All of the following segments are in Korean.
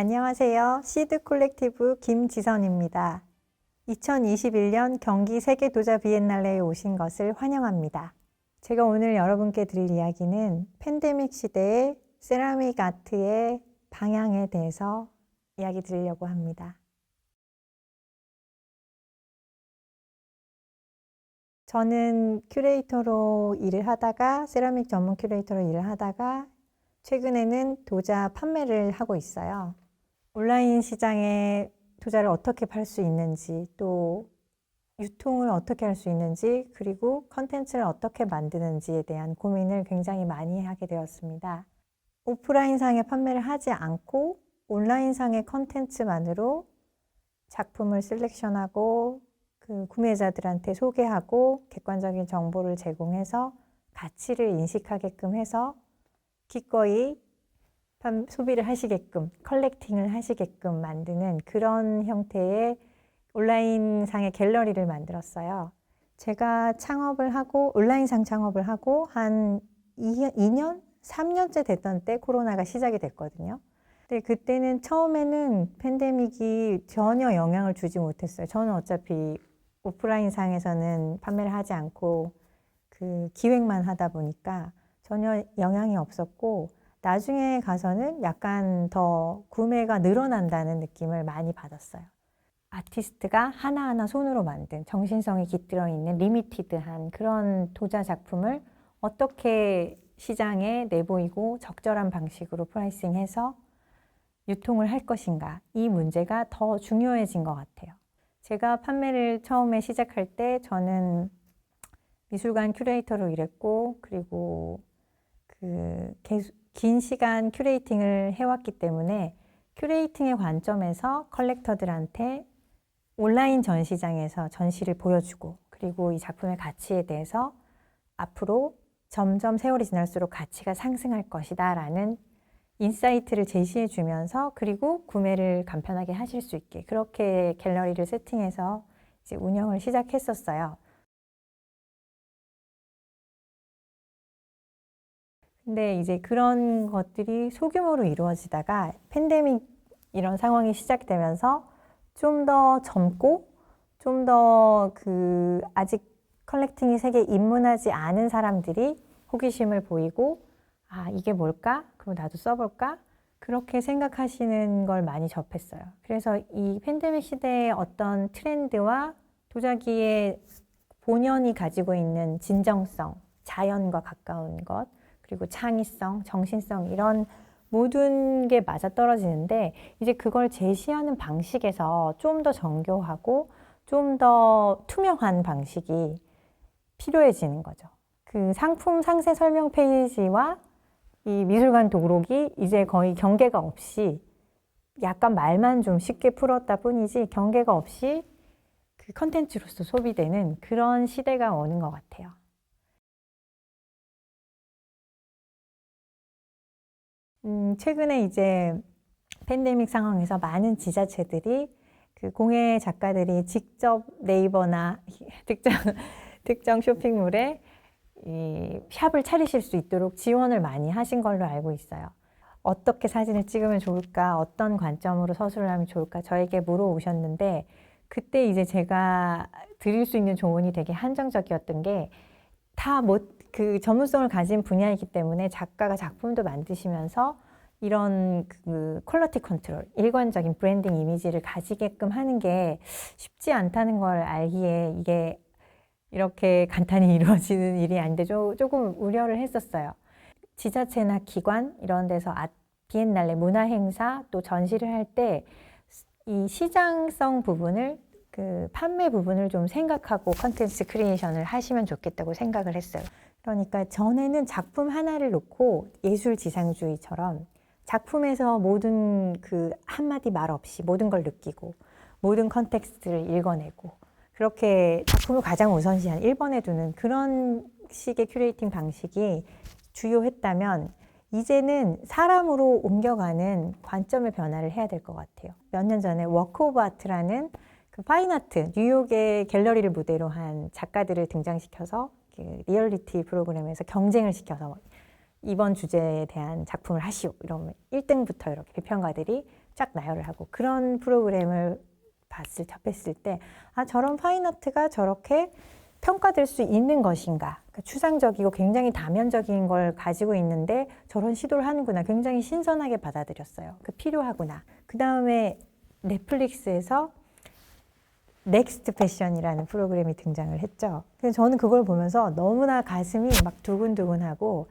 안녕하세요. 시드 콜렉티브 김지선입니다. 2021년 경기 세계도자 비엔날레에 오신 것을 환영합니다. 제가 오늘 여러분께 드릴 이야기는 팬데믹 시대의 세라믹 아트의 방향에 대해서 이야기 드리려고 합니다. 저는 큐레이터로 일을 하다가 세라믹 전문 큐레이터로 일을 하다가 최근에는 도자 판매를 하고 있어요. 온라인 시장에 도자를 어떻게 팔 수 있는지, 또 유통을 어떻게 할 수 있는지, 그리고 컨텐츠를 어떻게 만드는지에 대한 고민을 굉장히 많이 하게 되었습니다. 오프라인상에 판매를 하지 않고 온라인상의 컨텐츠만으로 작품을 셀렉션하고 그 구매자들한테 소개하고 객관적인 정보를 제공해서 가치를 인식하게끔 해서 기꺼이 소비를 하시게끔, 컬렉팅을 하시게끔 만드는 그런 형태의 온라인상의 갤러리를 만들었어요. 제가 온라인상 창업을 하고 한 2년, 3년째 됐던 때 코로나가 시작이 됐거든요. 근데 그때는 처음에는 팬데믹이 전혀 영향을 주지 못했어요. 저는 어차피 오프라인상에서는 판매를 하지 않고 그 기획만 하다 보니까 전혀 영향이 없었고, 나중에 가서는 약간 더 구매가 늘어난다는 느낌을 많이 받았어요. 아티스트가 하나하나 손으로 만든 정신성이 깃들어 있는 리미티드한 그런 도자 작품을 어떻게 시장에 내보이고 적절한 방식으로 프라이싱해서 유통을 할 것인가, 이 문제가 더 중요해진 것 같아요. 제가 판매를 처음에 시작할 때 저는 미술관 큐레이터로 일했고, 그리고 긴 시간 큐레이팅을 해왔기 때문에 큐레이팅의 관점에서 컬렉터들한테 온라인 전시장에서 전시를 보여주고, 그리고 이 작품의 가치에 대해서 앞으로 점점 세월이 지날수록 가치가 상승할 것이다 라는 인사이트를 제시해 주면서, 그리고 구매를 간편하게 하실 수 있게 그렇게 갤러리를 세팅해서 이제 운영을 시작했었어요. 근데 이제 그런 것들이 소규모로 이루어지다가 팬데믹 이런 상황이 시작되면서 좀 더 젊고 좀 더 아직 컬렉팅이 세계에 입문하지 않은 사람들이 호기심을 보이고, 아, 이게 뭘까? 그럼 나도 써볼까? 그렇게 생각하시는 걸 많이 접했어요. 그래서 이 팬데믹 시대의 어떤 트렌드와 도자기의 본연이 가지고 있는 진정성, 자연과 가까운 것, 그리고 창의성, 정신성, 이런 모든 게 맞아떨어지는데, 이제 그걸 제시하는 방식에서 좀 더 정교하고 좀 더 투명한 방식이 필요해지는 거죠. 그 상품 상세 설명 페이지와 이 미술관 도록이 이제 거의 경계가 없이, 약간 말만 좀 쉽게 풀었다 뿐이지 경계가 없이 그 컨텐츠로서 소비되는 그런 시대가 오는 것 같아요. 최근에 이제 팬데믹 상황에서 많은 지자체들이 그 공예 작가들이 직접 네이버나 특정 쇼핑몰에 이 샵을 차리실 수 있도록 지원을 많이 하신 걸로 알고 있어요. 어떻게 사진을 찍으면 좋을까? 어떤 관점으로 서술을 하면 좋을까? 저에게 물어오셨는데, 그때 이제 제가 드릴 수 있는 조언이 되게 한정적이었던 게, 다 그 전문성을 가진 분야이기 때문에 작가가 작품도 만드시면서 이런 그 퀄리티 컨트롤, 일관적인 브랜딩 이미지를 가지게끔 하는 게 쉽지 않다는 걸 알기에 이게 이렇게 간단히 이루어지는 일이 아닌데 조금 우려를 했었어요. 지자체나 기관 이런 데서 비엔날레 문화 행사 또 전시를 할 때 이 시장성 부분을, 그 판매 부분을 좀 생각하고 컨텐츠 크리에이션을 하시면 좋겠다고 생각을 했어요. 그러니까 전에는 작품 하나를 놓고 예술지상주의처럼 작품에서 모든 그 한마디 말 없이 모든 걸 느끼고 모든 컨텍스트를 읽어내고, 그렇게 작품을 가장 우선시한 1번에 두는 그런 식의 큐레이팅 방식이 주요했다면, 이제는 사람으로 옮겨가는 관점의 변화를 해야 될 것 같아요. 몇 년 전에 워크 오브 아트라는 그 파인아트, 뉴욕의 갤러리를 무대로 한 작가들을 등장시켜서 리얼리티 프로그램에서 경쟁을 시켜서 이번 주제에 대한 작품을 하시오, 이러면 1등부터 이렇게 비평가들이 쫙 나열을 하고 그런 프로그램을 접했을 때 아, 저런 파인아트가 저렇게 평가될 수 있는 것인가. 그러니까 추상적이고 굉장히 다면적인 걸 가지고 있는데 저런 시도를 하는구나. 굉장히 신선하게 받아들였어요. 필요하구나. 그 다음에 넷플릭스에서 넥스트 패션이라는 프로그램이 등장을 했죠. 그래서 저는 그걸 보면서 너무나 가슴이 막 두근두근하고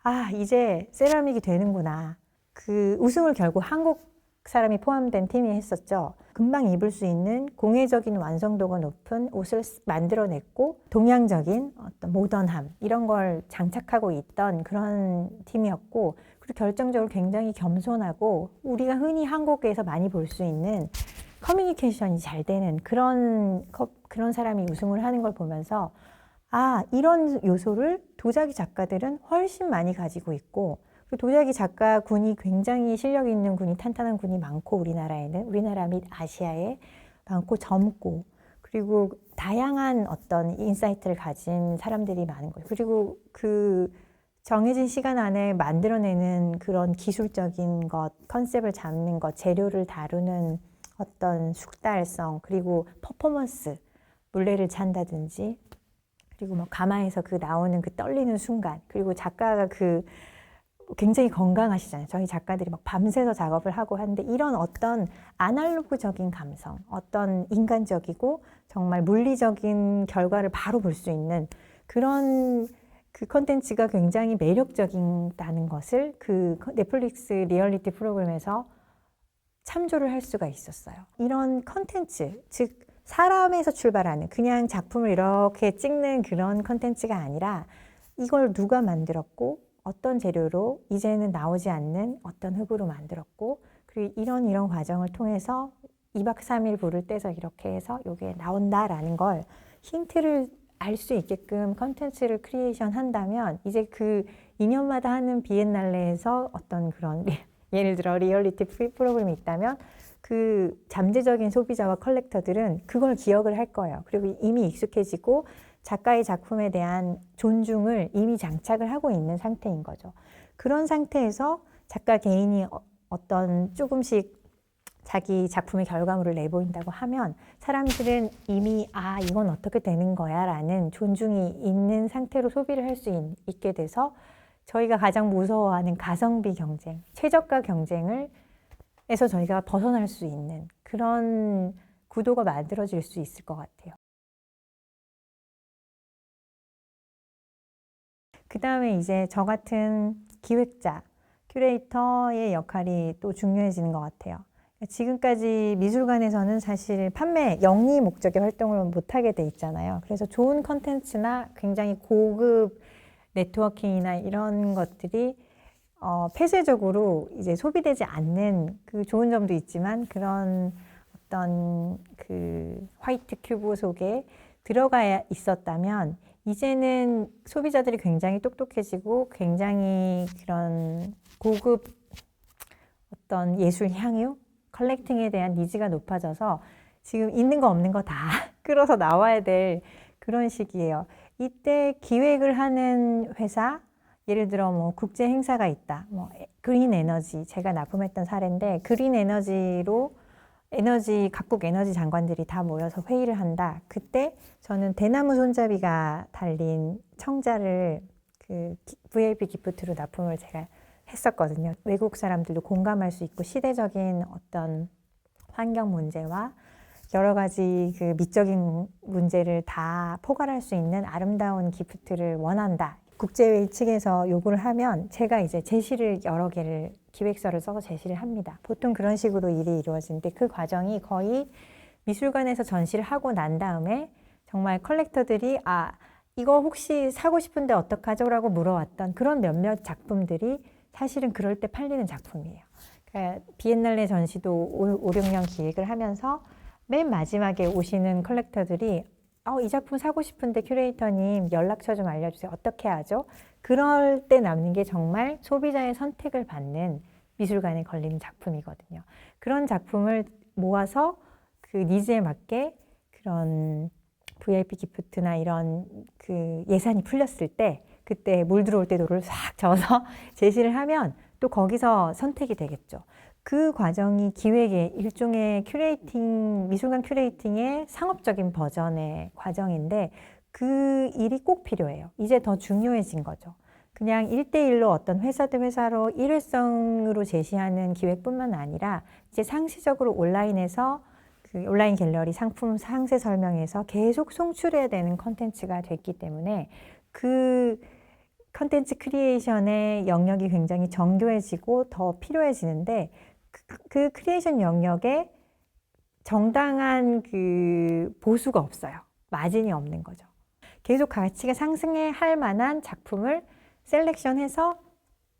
아, 이제 세라믹이 되는구나. 그 우승을 결국 한국 사람이 포함된 팀이 했었죠. 금방 입을 수 있는 공예적인 완성도가 높은 옷을 만들어냈고 동양적인 어떤 모던함 이런 걸 장착하고 있던 그런 팀이었고 그리고 결정적으로 굉장히 겸손하고 우리가 흔히 한국에서 많이 볼 수 있는 커뮤니케이션이 잘 되는 그런 사람이 우승을 하는 걸 보면서 아, 이런 요소를 도자기 작가들은 훨씬 많이 가지고 있고 도자기 작가 군이 굉장히 실력 있는 군이 탄탄한 군이 많고 우리나라 및 아시아에 많고 젊고 그리고 다양한 어떤 인사이트를 가진 사람들이 많은 거예요. 그리고 그 정해진 시간 안에 만들어내는 그런 기술적인 것, 컨셉을 잡는 것, 재료를 다루는 어떤 숙달성 그리고 퍼포먼스, 물레를 찬다든지 그리고 뭐 가마에서 그 나오는 그 떨리는 순간 그리고 작가가 굉장히 건강하시잖아요. 저희 작가들이 막 밤새서 작업을 하고 하는데 이런 어떤 아날로그적인 감성, 어떤 인간적이고 정말 물리적인 결과를 바로 볼 수 있는 그런 그 컨텐츠가 굉장히 매력적이다는 것을 그 넷플릭스 리얼리티 프로그램에서 참조를 할 수가 있었어요. 이런 컨텐츠, 즉 사람에서 출발하는 그냥 작품을 이렇게 찍는 그런 컨텐츠가 아니라 이걸 누가 만들었고 어떤 재료로 이제는 나오지 않는 어떤 흙으로 만들었고 그리고 이런 과정을 통해서 2박 3일 불을 떼서 이렇게 해서 이게 나온다라는 걸 힌트를 알 수 있게끔 컨텐츠를 크리에이션 한다면 이제 그 2년마다 하는 비엔날레에서 어떤 그런 예를 들어 리얼리티 프로그램이 있다면 그 잠재적인 소비자와 컬렉터들은 그걸 기억을 할 거예요. 그리고 이미 익숙해지고 작가의 작품에 대한 존중을 이미 장착을 하고 있는 상태인 거죠. 그런 상태에서 작가 개인이 어떤 조금씩 자기 작품의 결과물을 내보인다고 하면 사람들은 이미 아, 이건 어떻게 되는 거야 라는 존중이 있는 상태로 소비를 할 수 있게 돼서 저희가 가장 무서워하는 가성비 경쟁, 최저가 경쟁을 에서 저희가 벗어날 수 있는 그런 구도가 만들어질 수 있을 것 같아요. 그 다음에 이제 저 같은 기획자, 큐레이터의 역할이 또 중요해지는 것 같아요. 지금까지 미술관에서는 사실 판매, 영리 목적의 활동을 못하게 돼 있잖아요. 그래서 좋은 컨텐츠나 굉장히 고급 네트워킹이나 이런 것들이 폐쇄적으로 이제 소비되지 않는 그 좋은 점도 있지만 그런 어떤 그 화이트 큐브 속에 들어가 있었다면 이제는 소비자들이 굉장히 똑똑해지고 굉장히 그런 고급 어떤 예술 향유, 컬렉팅에 대한 니즈가 높아져서 지금 있는 거 없는 거 다 끌어서 나와야 될 그런 시기예요. 이때 기획을 하는 회사 예를 들어 뭐 국제 행사가 있다. 뭐 그린 에너지 제가 납품했던 사례인데 그린 에너지로 각국 에너지 장관들이 다 모여서 회의를 한다. 그때 저는 대나무 손잡이가 달린 청자를 그 VIP 기프트로 납품을 제가 했었거든요. 외국 사람들도 공감할 수 있고 시대적인 어떤 환경 문제와 여러 가지 그 미적인 문제를 다 포괄할 수 있는 아름다운 기프트를 원한다. 국제회의 측에서 요구를 하면 제가 이제 제시를 여러 개를 기획서를 써서 제시를 합니다. 보통 그런 식으로 일이 이루어지는데 그 과정이 거의 미술관에서 전시를 하고 난 다음에 정말 컬렉터들이 아 이거 혹시 사고 싶은데 어떡하죠? 라고 물어왔던 그런 몇몇 작품들이 사실은 그럴 때 팔리는 작품이에요. 그러니까 비엔날레 전시도 5, 6년 기획을 하면서 맨 마지막에 오시는 컬렉터들이 이 작품 사고 싶은데 큐레이터님 연락처 좀 알려주세요. 어떻게 하죠? 그럴 때 남는 게 정말 소비자의 선택을 받는 미술관에 걸리는 작품이거든요. 그런 작품을 모아서 그 니즈에 맞게 그런 VIP 기프트나 이런 그 예산이 풀렸을 때 그때 물 들어올 때 노를 싹 저어서 제시를 하면 또 거기서 선택이 되겠죠. 그 과정이 기획의 일종의 큐레이팅, 미술관 큐레이팅의 상업적인 버전의 과정인데 그 일이 꼭 필요해요. 이제 더 중요해진 거죠. 그냥 1대1로 어떤 회사 대 회사로 일회성으로 제시하는 기획뿐만 아니라 이제 상시적으로 온라인에서 그 온라인 갤러리 상품 상세 설명에서 계속 송출해야 되는 컨텐츠가 됐기 때문에 그 컨텐츠 크리에이션의 영역이 굉장히 정교해지고 더 필요해지는데 그 크리에이션 영역에 정당한 그 보수가 없어요. 마진이 없는 거죠. 계속 가치가 상승해 할 만한 작품을 셀렉션해서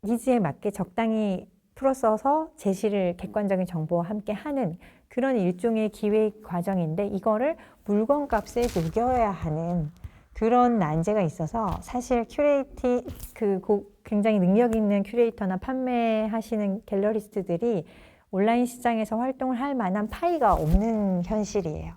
니즈에 맞게 적당히 풀어써서 제시를 객관적인 정보와 함께 하는 그런 일종의 기획 과정인데 이거를 물건값에 녹여야 하는 그런 난제가 있어서 사실 굉장히 능력 있는 큐레이터나 판매하시는 갤러리스트들이 온라인 시장에서 활동을 할 만한 파이가 없는 현실이에요.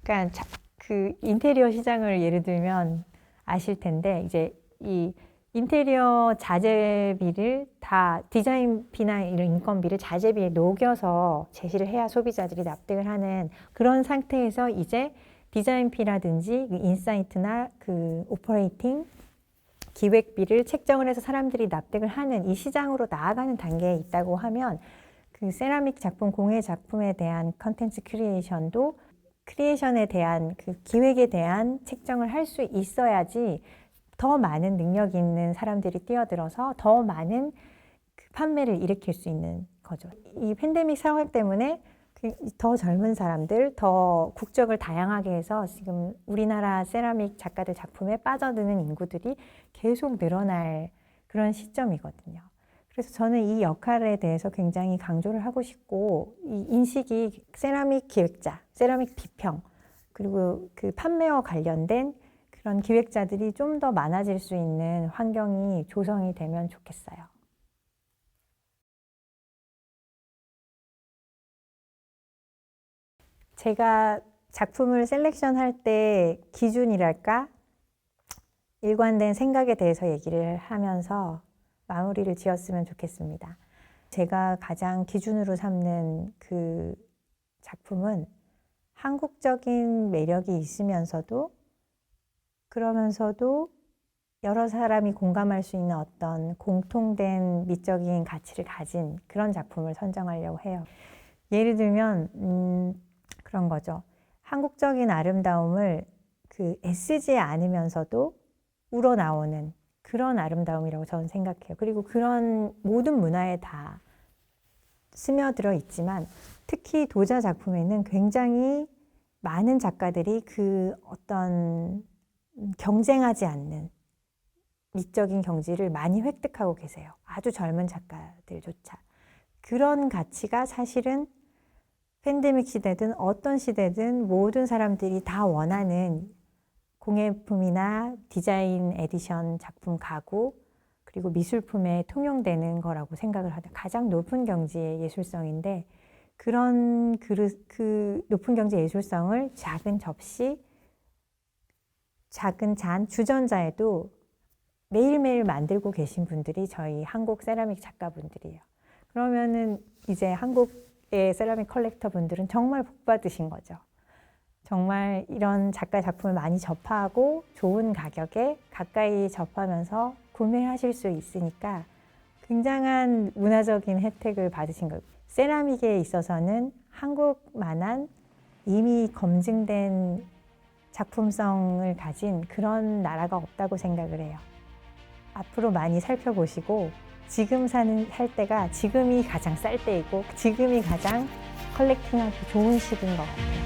그러니까 그 인테리어 시장을 예를 들면 아실 텐데 이제 이 인테리어 자재비를 다 디자인비나 이런 인건비를 자재비에 녹여서 제시를 해야 소비자들이 납득을 하는 그런 상태에서 이제 디자인비라든지 인사이트나 그 오퍼레이팅 기획비를 책정을 해서 사람들이 납득을 하는 이 시장으로 나아가는 단계에 있다고 하면 그 세라믹 작품, 공예 작품에 대한 컨텐츠 크리에이션도 크리에이션에 대한 그 기획에 대한 책정을 할 수 있어야지 더 많은 능력 있는 사람들이 뛰어들어서 더 많은 그 판매를 일으킬 수 있는 거죠. 이 팬데믹 상황 때문에 더 젊은 사람들, 더 국적을 다양하게 해서 지금 우리나라 세라믹 작가들 작품에 빠져드는 인구들이 계속 늘어날 그런 시점이거든요. 그래서 저는 이 역할에 대해서 굉장히 강조를 하고 싶고 이 인식이 세라믹 기획자, 세라믹 비평 그리고 그 판매와 관련된 그런 기획자들이 좀 더 많아질 수 있는 환경이 조성이 되면 좋겠어요. 제가 작품을 셀렉션할 때 기준이랄까? 일관된 생각에 대해서 얘기를 하면서 마무리를 지었으면 좋겠습니다. 제가 가장 기준으로 삼는 그 작품은 한국적인 매력이 있으면서도 그러면서도 여러 사람이 공감할 수 있는 어떤 공통된 미적인 가치를 가진 그런 작품을 선정하려고 해요. 예를 들면 그런 거죠. 한국적인 아름다움을 그 애쓰지 않으면서도 우러나오는 그런 아름다움이라고 저는 생각해요. 그리고 그런 모든 문화에 다 스며들어 있지만 특히 도자 작품에는 굉장히 많은 작가들이 그 어떤 경쟁하지 않는 미적인 경지를 많이 획득하고 계세요. 아주 젊은 작가들조차. 그런 가치가 사실은 팬데믹 시대든 어떤 시대든 모든 사람들이 다 원하는 공예품이나 디자인 에디션 작품 가구 그리고 미술품에 통용되는 거라고 생각을 하다. 가장 높은 경지의 예술성인데 그런 그 높은 경지의 예술성을 작은 접시, 작은 잔, 주전자에도 매일매일 만들고 계신 분들이 저희 한국 세라믹 작가분들이에요. 그러면은 이제 한국의 세라믹 컬렉터 분들은 정말 복 받으신 거죠. 정말 이런 작가 작품을 많이 접하고 좋은 가격에 가까이 접하면서 구매하실 수 있으니까 굉장한 문화적인 혜택을 받으신 거예요. 세라믹에 있어서는 한국만한 이미 검증된 작품성을 가진 그런 나라가 없다고 생각을 해요. 앞으로 많이 살펴보시고 지금 할 때가 지금이 가장 쌀 때이고 지금이 가장 컬렉팅하기 좋은 시기인 것 같아요.